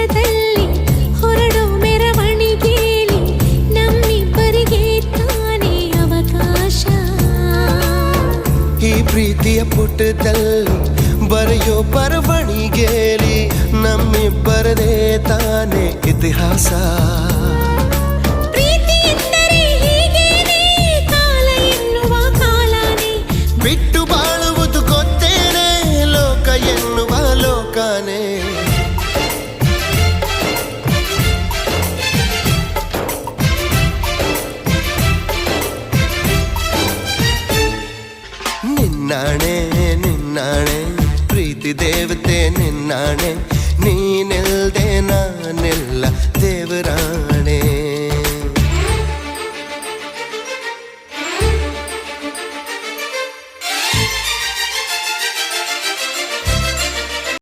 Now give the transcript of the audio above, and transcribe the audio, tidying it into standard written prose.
ಪುಟದಲ್ಲಿ ಹೊರಡೋ ಮೆರವಣಿಗೆಯಲ್ಲಿ ನಮ್ಮಿಬ್ಬರಿಗೆ ತಾನೇ ಅವಕಾಶ. ಈ ಪ್ರೀತಿಯ ಪುಟದಲ್ಲಿ ಬರೆಯೋ ಬರವಣಿಗೆಯಲ್ಲಿ ನಮ್ಮಿಬ್ಬರದೇ ತಾನೇ ಇತಿಹಾಸ. ಪ್ರೀತಿ ಎಂದರೆ ಹೀಗೇನೆ, ಕಾಲ ಎನ್ನುವ ಕಾಲನೇ ಬಿಟ್ಟು ಬಾಳುವುದು ಗೊತ್ತೇನೆ, ಲೋಕ ಎನ್ನುವ ಲೋಕನೇ. ನಿನ್ನಾಣೆ ನಿನ್ನಾಣೆ ಪ್ರೀತಿ ದೇವತೆ ನಿನ್ನಾಣೆ, ನೀನಿಲ್ದೆ ನಾನೆಲ್ಲ ದೇವರಾಣೆ.